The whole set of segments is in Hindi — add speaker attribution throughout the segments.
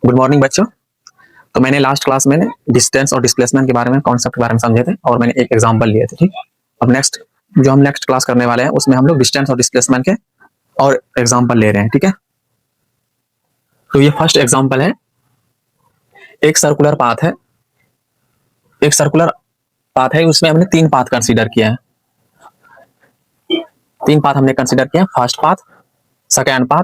Speaker 1: गुड मॉर्निंग बच्चों। तो मैंने लास्ट क्लास में डिस्टेंस और डिस्प्लेसमेंट के बारे में, कॉन्सेप्ट के बारे में समझे थे और मैंने एक एग्जांपल लिए थे। ठीक, अब हम नेक्स्ट क्लास करने वाले हैं उसमें हम लोग डिस्टेंस और डिस्प्लेसमेंट के और एग्जांपल ले रहे हैं। ठीक है, तो ये फर्स्ट एग्जांपल है। एक सर्कुलर पाथ है, उसमें हमने तीन पाथ कंसीडर किया है। फर्स्ट पाथ, सेकेंड पाथ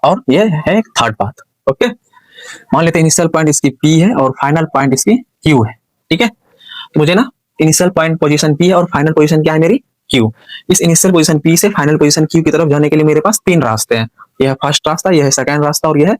Speaker 1: और ये है थर्ड पाथ। ओके, मान लेते हैं इनिशियल पॉइंट इसकी P है और फाइनल पॉइंट इसकी Q है। ठीक है, तो मुझे ना इनिशियल पॉइंट पोजीशन P है और फाइनल पोजीशन क्या है मेरी Q। इस इनिशियल पोजीशन P से फाइनल पोजीशन Q की तरफ जाने के लिए मेरे पास तीन रास्ते हैं। यह है फर्स्ट रास्ता, यह है सेकंड रास्ता और यह है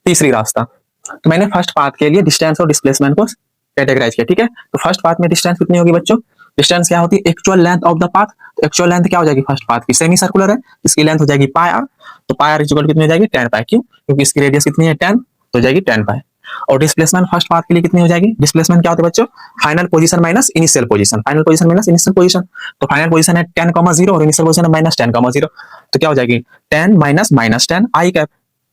Speaker 1: तीसरी रास्ता। तो मैंने फर्स्ट पाथ के लिए डिस्टेंस और डिस्प्लेसमेंट को कैटेगराइज किया। ठीक है, तो फर्स्ट पाथ में डिस्टेंस कितनी होगी बच्चों? डिस्टेंस क्या होती है? Actual length of the path. तो एक्चुअल लेंथ क्या हो जाएगी फर्स्ट पाथ की? सेमी सर्कुलर है, इसकी लेंथ हो जाएगी पाई आर। तो पाई आर इक्वल कितनी हो जाएगी? 10 पाई। क्यों? क्योंकि इसकी रेडियस कितनी है? 10, तो हो जाएगी 10 पाई। और डिस्प्लेसमेंट फर्स्ट पाथ के लिए कितनी हो जाएगी? डिस्प्लेसमेंट क्या होता है बच्चों? Final position minus initial position. Final position minus initial position, तो फाइनल पोजीशन है 10,0 और इनिशियल पोजीशन है माइनस 10,0। तो क्या हो जाएगी? 10 minus minus 10 I cap.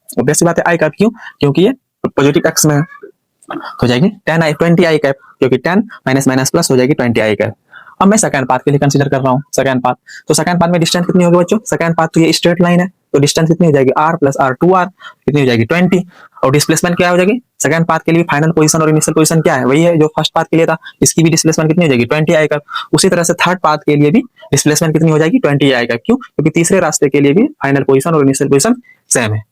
Speaker 1: Obvious सी बात है आई कैप। क्यों? क्योंकि ये पॉजिटिव एक्स में है। तो हो जाएगी 10 आई 20 आई कैप, क्योंकि 10 माइनस माइनस प्लस हो जाएगी 20 आई कैप। अब मैं सेकंड पाथ के लिए कंसीडर कर रहा हूँ सेकंड पाथ। तो सेकंड पाथ में डिस्टेंस कितनी होगी बच्चों? सेकंड पाथ तो ये स्ट्रेट लाइन है, तो डिस्टेंस कितनी हो जाएगी? r प्लस r 2r, कितनी हो जाएगी? 20। और डिस्प्लेसमेंट क्या हो जाएगी सेकंड पाथ के लिए? फाइनल पोजीशन और इनिशियल पोजीशन क्या है? वही है जो फर्स्ट पाथ के लिए था। इसकी भी डिस्प्लेसमेंट कितनी हो जाएगी? 20 आई कैप। उसी तरह से थर्ड पाथ के लिए भी डिस्प्लेसमेंट कितनी हो जाएगी? 20 आई कैप। क्यों? क्योंकि तीसरे रास्ते के लिए भी फाइनल पोजीशन और इनिशियल पोजीशन सेम है।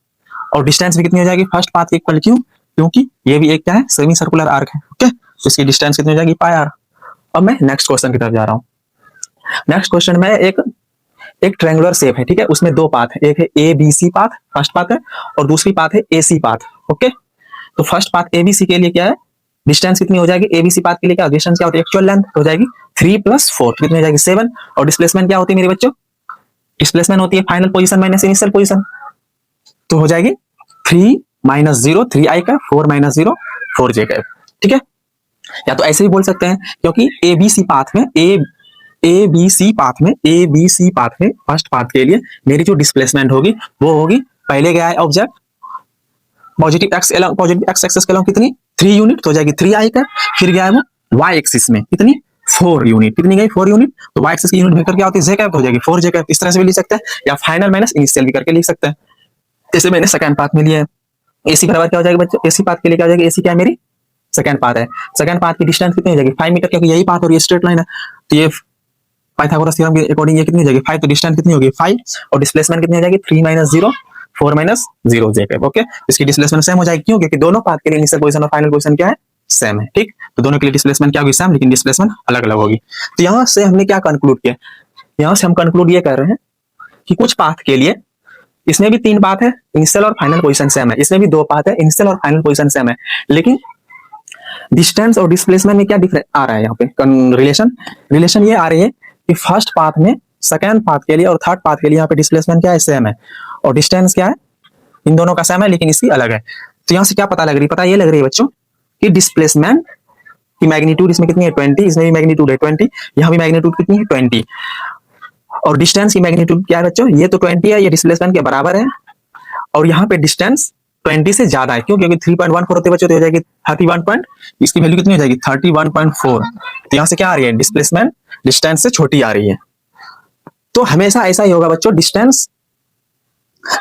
Speaker 1: और डिस्टेंस भी कितनी हो जाएगी फर्स्ट पाथ के इक्वल। क्यों? क्योंकि ये भी एक क्या है? सेमी सर्कुलर आर्क है। ओके, तो इसकी डिस्टेंस कितनी हो जाएगी? पाई आर। अब मैं नेक्स्ट क्वेश्चन की तरफ जा रहा हूँ। नेक्स्ट क्वेश्चन में एक ट्रायंगुलर शेप है। ठीक है, उसमें दो पाथ है, एक है A B C path, first path है, और दूसरी पाथ है ए सी पाथ। ओके, तो first path A B C के लिए क्या है? डिस्टेंस कितनी हो जाएगी? ए बी सी पाथ के लिए क्या डिस्टेंस क्या होती है? एक्चुअल लेंथ हो जाएगी 3 + 4, कितनी हो जाएगी? 7। और डिस्प्लेसमेंट क्या होती है मेरे बच्चों? डिस्प्लेसमेंट होती है final position minus initial position, तो हो जाएगी 3 - 0 3 आई का, 4 - 0 4 जे का। ठीक है, या तो ऐसे ही बोल सकते हैं, क्योंकि ए बी सी पाथ में फर्स्ट पाथ के लिए मेरी जो डिस्प्लेसमेंट होगी वो होगी, पहले गया है ऑब्जेक्ट पॉजिटिव एक्स एक्सिस के अलॉन्ग कितनी? 3 यूनिट, तो हो जाएगी 3 आई का। फिर गया है वो वाई एक्सिस में कितनी? 4 यूनिट। कितनी गई? 4 यूनिट। तो वाई एक्सिस की यूनिट वेक्टर क्या होती है? जे कैप, हो जाएगी 4 जे कैप। इस तरह से भी लिख सकते हैं, या फाइनल माइनस इनिशियल भी करके लिख सकते हैं, जैसे मैंने सेकंड पाथ में लिया है। एसी बराबर क्या हो जाएगा बच्चों? एसी पाथ के लिए क्या हो जाएगी? एसी क्या है मेरी? सेकंड पाथ है। सेकंड पाथ की डिस्टेंस कितनी हो जाएगी? 5 मीटर, क्योंकि यही पाथ और ये स्ट्रेट लाइन है। तो ये पाइथागोरस थ्योरम के अकॉर्डिंग ये कितनी हो जाएगी? 5। तो डिस्टेंस कितनी होगी? 5। और डिस्प्लेसमेंट कितनी हो जाएगी? 3 - 0 4 - 0 जे कैप। ओके, इसकी डिस्प्लेसमेंट सेम हो जाएगी। क्यों? क्योंकि दोनों पाथ के लिए इनिशियल पोजीशन और फाइनल पोजीशन क्या है? सेम है। ठीक, तो दोनों के लिए डिस्प्लेसमेंट क्या होगी? सेम, लेकिन डिस्प्लेसमेंट अलग अलग होगी। तो यहां से हमने क्या कंक्लूड किया? यहां से हम कंक्लूड ये कर रहे हैं कि कुछ पाथ के लिए, इसमें भी 3 पाथ है, इनिशियल और फाइनल पोजीशन सेम है। इसमें भी 2 पाथ है, इनिशियल और फाइनल पोजीशन सेम है, लेकिन डिस्टेंस और डिस्प्लेसमेंट में क्या डिफरेंस आ रहा है? यहाँ पे रिलेशन ये आ रही है कि फर्स्ट पाथ में सेकंड पाथ के लिए और थर्ड पाथ के लिए यहाँ पे डिस्प्लेसमेंट क्या है? सेम है, और डिस्टेंस क्या है? इन दोनों का सेम है, लेकिन इसकी अलग है। तो यहाँ से क्या पता लग रही है? पता ये लग रही है बच्चों कि डिस्प्लेसमेंट की मैग्नीट्यूड इसमें कितनी है? 20। इसमें भी मैग्नीट्यूड है 20, यहाँ भी मैग्नीट्यूड कितनी है? 20। और डिस्टेंस की मैग्नीट्यूड क्या है बच्चों? ये तो 20 है, ये डिस्प्लेसमेंट के बराबर है, और यहाँ पे डिस्टेंस 20 से ज्यादा है। क्यों? क्योंकि 3.14 होते बच्चों, तो हो जाएगी 31 पॉइंट, इसकी वैल्यू कितनी हो जाएगी? 31.4। तो यहाँ से क्या आ रही है? डिस्प्लेसमेंट डिस्टेंस से छोटी आ रही है। तो हमेशा ऐसा ही होगा बच्चों, डिस्टेंस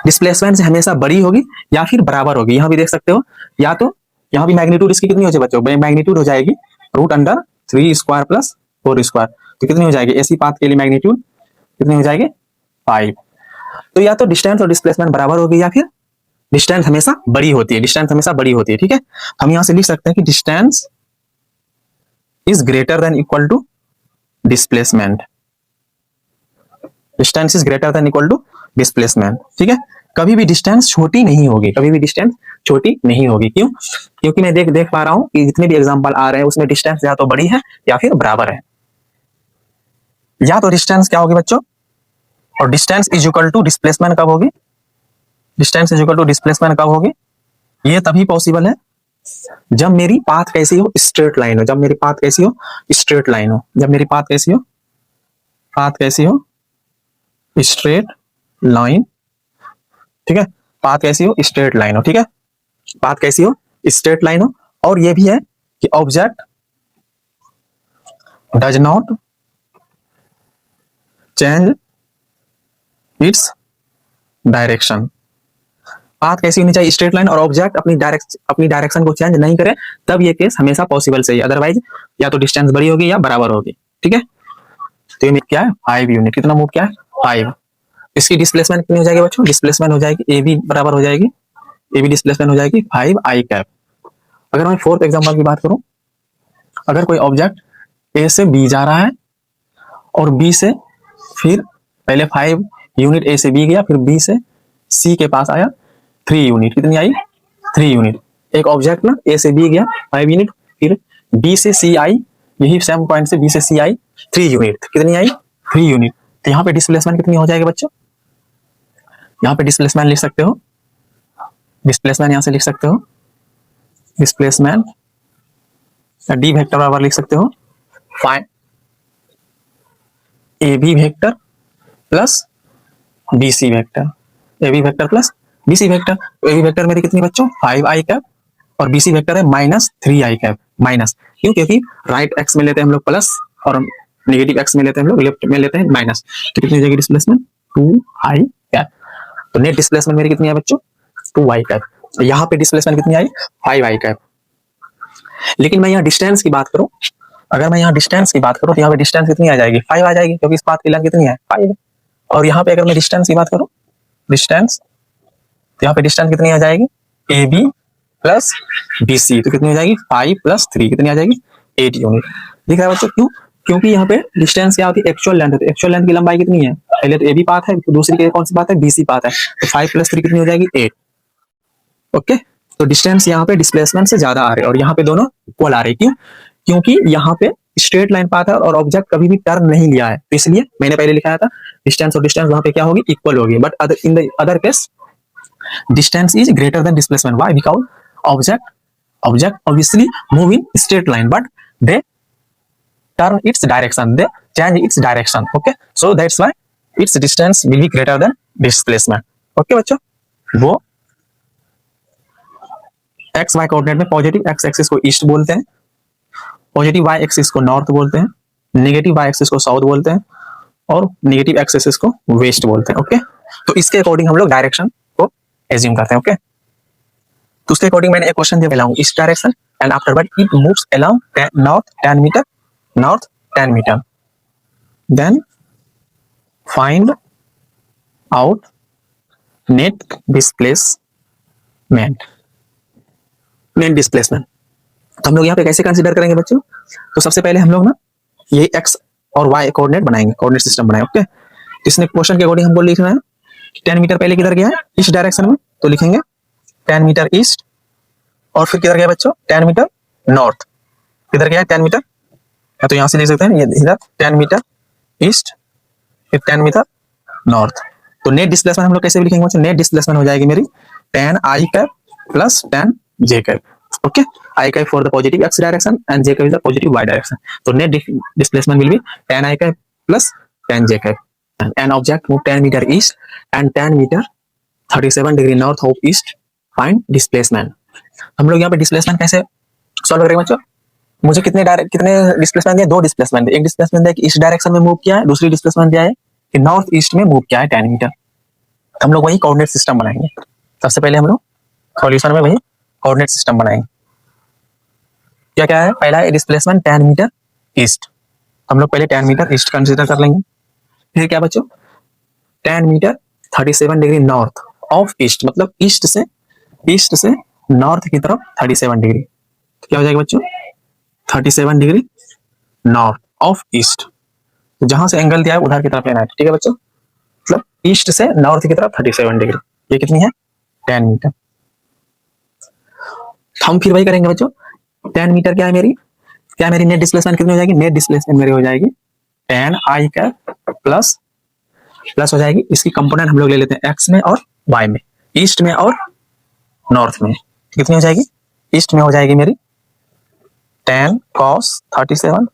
Speaker 1: डिस्प्लेसमेंट से हमेशा बड़ी होगी या फिर बराबर होगी। यहाँ भी देख सकते हो, या तो यहाँ भी मैग्नीट्यूड इसकी कितनी हो जाएगी बच्चों? मैग्नीट्यूड हो जाएगी √3² + 4²। तो कितनी हो जाएगी? एसी पाथ के लिए मैग्नीट्यूड कितनी हो जाएगी? 5। तो या तो डिस्टेंस और डिस्प्लेसमेंट बराबर होगी, या फिर डिस्टेंस हमेशा बड़ी होती है। ठीक है, हम यहां से लिख सकते हैं कि distance is greater than equal to displacement. ठीक है, कभी भी डिस्टेंस छोटी नहीं होगी, क्यों? क्योंकि मैं देख पा रहा हूं कि जितने भी एग्जांपल आ रहे हैं उसमें डिस्टेंस या तो बड़ी है या फिर बराबर है। या तो डिस्टेंस क्या होगी बच्चों? और distance is equal to displacement कब होगी? ये तभी पॉसिबल है जब मेरी पाथ कैसी हो? स्ट्रेट लाइन हो। जब मेरी पाथ कैसी हो? Straight line. ठीक है, पाथ कैसी हो? स्ट्रेट लाइन हो। ठीक है, पाथ कैसी हो? स्ट्रेट लाइन हो, और ये भी है कि object does not change its direction. Path कैसी होनी चाहिए, स्ट्रेट लाइन, और ऑब्जेक्ट अपनी डायरेक्शन को चेंज नहीं करे, तब ये केस हमेशा पॉसिबल सही है, अदरवाइज या तो डिस्टेंस बड़ी होगी या बराबर होगी। ठीक है, तो ये क्या है 5 यूनिट। कितना मूव किया है 5। इसकी डिस्प्लेसमेंट कितनी हो जाएगी बच्चों, डिस्प्लेसमेंट हो जाएगी ए बी बराबर हो जाएगी, ए बी डिस्प्लेसमेंट हो जाएगी 5 आई कैप। अगर मैं फोर्थ एग्जांपल की बात करूं, अगर कोई ऑब्जेक्ट ए से बी जा रहा है और बी से फिर पहले 5 यूनिट ए से बी गया, फिर बी से सी के पास आया 3 यूनिट। कितनी आई 3 यूनिट। एक ऑब्जेक्ट ना ए से बी गया 5 यूनिट, फिर बी से सी आई, यही सेम पॉइंट से बी से सी आई 3 यूनिट। कितनी आई 3 यूनिट। तो यहाँ पे डिस्प्लेसमेंट कितनी हो जाएगी बच्चों, यहाँ पे डिस्प्लेसमेंट लिख सकते हो, डिस्प्लेसमेंट यहां से लिख सकते हो, डिस्प्लेसमेंट डी वेक्टर बराबर लिख सकते हो find A B vector plus B C vector, A B vector plus B C vector. तो ए बी वेक्टर मेरी कितनी बच्चों 5 आई कैप, और बी सी वेक्टर है -3 आई कैप। माइनस क्यों, क्योंकि राइट एक्स में लेते हैं हम लोग प्लस और नेगेटिव एक्स में लेते हैं हम लोग लेफ्ट में लेते हैं माइनस। तो कितनी हो जाएगी डिस्प्लेसमेंट 2 आई कैप। तो नेट डिस्प्लेसमेंट मेरी कितनी है बच्चों 2 आई कैप। तो यहाँ पे डिस्प्लेसमेंट कितनी आई 5 आई कैप। लेकिन मैं यहाँ डिस्टेंस की बात करूं, अगर मैं यहाँ डिस्टेंस की बात करूं तो यहाँ पे डिस्टेंस कितनी आ जाएगी 5 आ जाएगी, क्योंकि इस पाथ की लेंथ कितनी है 5। और यहाँ पे अगर मैं डिस्टेंस की बात करूं, डिस्टेंस, तो यहाँ पे डिस्टेंस कितनी आ जाएगी A B plus B C, तो कितनी हो जाएगी 5 + 3 कितनी आ जाएगी 8 यूनिट। दिख रहा है बच्चों, क्यों, क्योंकि यहाँ पे डिस्टेंस क्या होती है एक्चुअल लेंथ, तो एक्चुअल लेंथ की लंबाई कितनी है, पहले तो ए बी पाथ है, तो दूसरी कौन सी बात है बी सी पाथ है, तो 5 + 3 कितनी हो जाएगी 8। ओके, तो डिस्टेंस यहाँ पे डिस्प्लेसमेंट से ज्यादा आ रहे हैं और यहाँ पे दोनों इक्वल आ रहे हैं। क्यों, क्योंकि यहाँ पे स्ट्रेट लाइन पाथ है और ऑब्जेक्ट कभी भी टर्न नहीं लिया है, तो इसलिए मैंने पहले लिखाया था डिस्टेंस और डिस्टेंस वहां पे क्या होगी इक्वल होगी। But in the other case distance is greater then displacement. Why, because object obviously move in straight line, but they turn its direction, they change its direction. Okay, so that's why its distance will be greater than displacement. Okay बच्चों, वो एक्स वाई कोऑर्डिनेट में पॉजिटिव एक्स एक्सिस को ईस्ट बोलते हैं, पॉजिटिव वाई एक्सिस को नॉर्थ बोलते हैं, नेगेटिव वाई एक्सिस को साउथ बोलते हैं, और नेगेटिव एक्स एक्सिस को वेस्ट बोलते हैं। ओके, तो इसके अकॉर्डिंग हम लोग डायरेक्शन को एज्यूम करते हैं। ओके, तो उसके अकॉर्डिंग मैंने एक क्वेश्चन दिया along इस direction and afterward it moves along north 10 metre, north 10 metre, then find out net displacement. Net displacement तो हम लोग यहाँ पे कैसे कंसीडर करेंगे बच्चों, तो सबसे पहले हम लोग ना ये एक्स और वाई कोऑर्डिनेट बनाएंगे, कोऑर्डिनेट सिस्टम बनाएंगे। ओके, इसने क्वेश्चन के अकॉर्डिंग हमको लिखना है 10 मीटर पहले किधर गया है इस डायरेक्शन में, तो लिखेंगे 10 मीटर ईस्ट, और फिर किधर गया बच्चों 10 मीटर नॉर्थ, किधर गया 10 मीटर, या तो यहां से लिख सकते हैं ये इधर 10 मीटर ईस्ट, फिर 10 मीटर नॉर्थ। तो नेट डिस्प्लेसमेंट हम लोग कैसे भी लिखेंगे बच्चों, नेट डिस्प्लेसमेंट हो जाएगी मेरी 10 I cap plus 10 J cap. Okay, I cap for the positive X direction and J cap is the positive Y direction. तो net displacement will be 10 I cap plus 10 J cap. An object move 10 meter east and 10 metre 37 degree north of east, find displacement. हम लोग यहाँ पे डिस्प्लेसमेंट कैसे सॉल्व करेंगे बच्चों, मुझे कितने डिस्प्लेसमेंट दिया, 2 डिस्प्लेसमेंट, एक डिस्प्लेसमेंट दिया कि इस डायरेक्शन में मूव किया है, दूसरी डिस्प्लेसमेंट दिया है कि नॉर्थ ईस्ट में मूव किया है 10 मीटर। हम लोग वही कोऑर्डिनेट सिस्टम बनाएंगे। सबसे पहले हम लोग सॉल्यूशन में वही कोऑर्डिनेट सिस्टम बनाएंगे। क्या क्या है, पहला है डिस्प्लेसमेंट 10 मीटर ईस्ट, हम लोग पहले 10 मीटर ईस्ट कंसिडर कर लेंगे। फिर क्या बच्चों 10 metre 37 degree north of east, मतलब ईस्ट से नॉर्थ की तरफ 37 डिग्री, तो क्या हो जाएगा बच्चों 37 डिग्री नॉर्थ ऑफ ईस्ट, तो जहां से एंगल दिया है उधर की तरफ लेना है। ठीक है बच्चों, मतलब ईस्ट से नॉर्थ की तरफ 37 डिग्री, ये कितनी है 10 मीटर। हम फिर वही करेंगे बच्चों, 10 मीटर क्या है मेरी नेट डिस्प्लेसमेंट कितनी हो जाएगी, नेट डिस्प्लेसमेंट मेरी हो जाएगी 10 आई कैप प्लस हो जाएगी, इसकी कंपोनेंट हम लोग ले लेते हैं एक्स में और वाई में, ईस्ट में और नॉर्थ में। कितनी हो जाएगी, ईस्ट में हो जाएगी मेरी 10 cos 37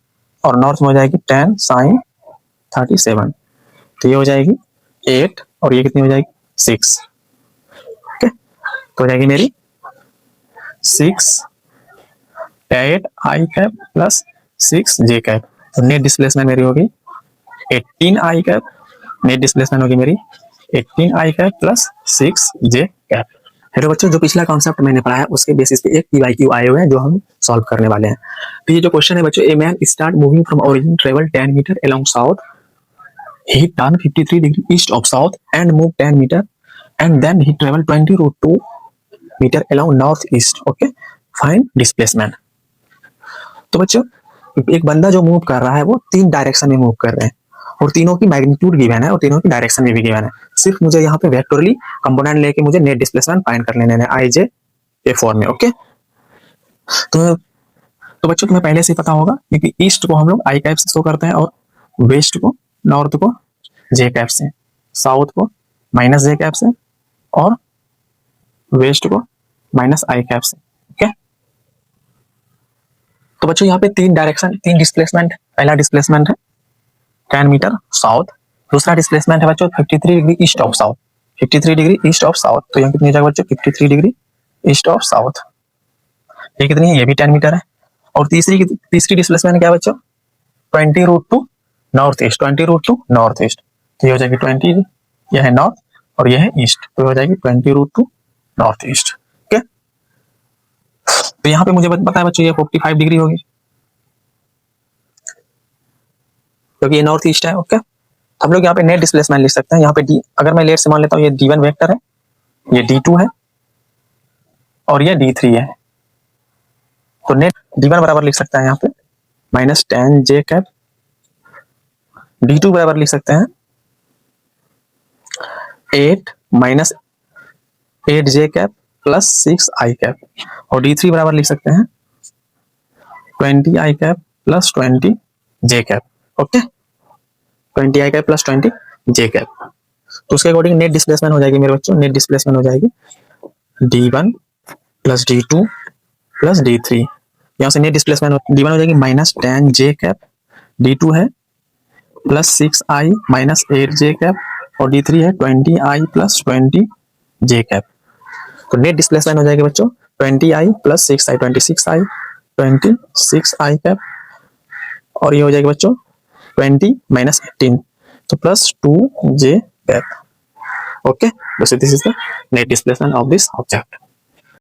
Speaker 1: और नॉर्थ में हो जाएगी 10 sin 37, तो ये हो जाएगी 8 और ये कितनी हो जाएगी 6। ओके, तो हो जाएगी मेरी 6 8 आई कैप प्लस 6 जे कैप। तो नेट डिस्प्लेसमेंट मेरी होगी 18 आई कैप, नेट डिस्प्लेसमेंट होगी मेरी 18 आई कैप प्लस 6 जे कैप। हेलो बच्चों, जो पिछला कॉन्सेप्ट मैंने पढ़ाया उसके बेसिस पे एक PYQ आए हुए हैं जो हम सॉल्व करने वाले हैं। तो ये जो क्वेश्चन है बच्चों, a man start moving from origin, travel 10 metre along south, he turn 53 degree east of south and move 10 meter and then he travel 20 root 2 meter along north east. Okay, find displacement. तो बच्चों एक बंदा जो मूव कर रहा है वो 3 डायरेक्शन में मूव कर रहे हैं और तीनों की मैग्नीट्यूड गिवन है और तीनों की डायरेक्शन में भी गिवन है। सिर्फ मुझे यहाँ पे वेक्टोरली कंपोनेंट लेके मुझे नेट डिस्प्लेसमेंट फाइंड कर लेने हैं IJ के फॉर्म में। ओके, तो बच्चों तुम्हें पहले से पता होगा क्योंकि ईस्ट को हम लोग आई कैप से शो करते हैं और वेस्ट को, नॉर्थ को जे कैप से, साउथ को माइनस जे कैप से और वेस्ट को माइनस आई कैप से। ओके, तो बच्चों यहाँ पे 3 डायरेक्शन, 3 डिस्प्लेसमेंट। पहला डिस्प्लेसमेंट है 10 मीटर साउथ, दूसरा डिस्प्लेसमेंट है बच्चों 53 degree east of south, 53 degree east of south. तो यहाँ कितनी जगह बच्चों 53 डिग्री ईस्ट ऑफ साउथ, ये कितनी है, ये भी 10 मीटर है। और तीसरी डिस्प्लेसमेंट क्या है बच्चों 20 root to north east, 20 root to north east. तो ये हो जाएगी 20, यह है नॉर्थ और यह है ईस्ट, तो हो जाएगी 20 root to north east. Okay, तो यहाँ पे मुझे पता है बच्चों ये 45 डिग्री होगी क्योंकि ये नॉर्थ ईस्ट है। ओके, हम लोग यहाँ पे नेट डिस्प्लेसमेंट लिख सकते हैं। यहाँ पे डी, अगर मैं लेट से मान लेता हूँ ये D1 वेक्टर है, ये D2 है और ये D3 है, तो नेट D1 बराबर लिख सकते हैं यहाँ पे माइनस 10 जे कैप, D2 बराबर लिख सकते हैं 8 माइनस 8 जे कैप प्लस 6 आई कैप और D3 बराबर लिख सकते हैं 20 आई कैप प्लस 20 जे कैप। ओके, 20 आई कैप प्लस 20 जे कैप। तो उसके अकॉर्डिंग नेट डिस्प्लेसमेंट हो जाएगी मेरे बच्चों, नेट डिस्प्लेसमेंट हो जाएगी D1 plus D2 plus D3। यहाँ से नेट डिस्प्लेसमेंट D1 हो जाएगी माइनस 10 जे कैप, D2 है प्लस 6 आई माइनस 8 जे कैप और D3 है 20 आई प्लस 20 जे कैप। तो नेट डिस्प्लेसमेंट हो जाएगी बच्चों 20 आई प्लस 6 आई, 26 आई, 26 आई कैप और ये हो जाएगी बच्चों 20 माइनस 18 तो plus 2 J cap. Okay, this is the net displacement of this object.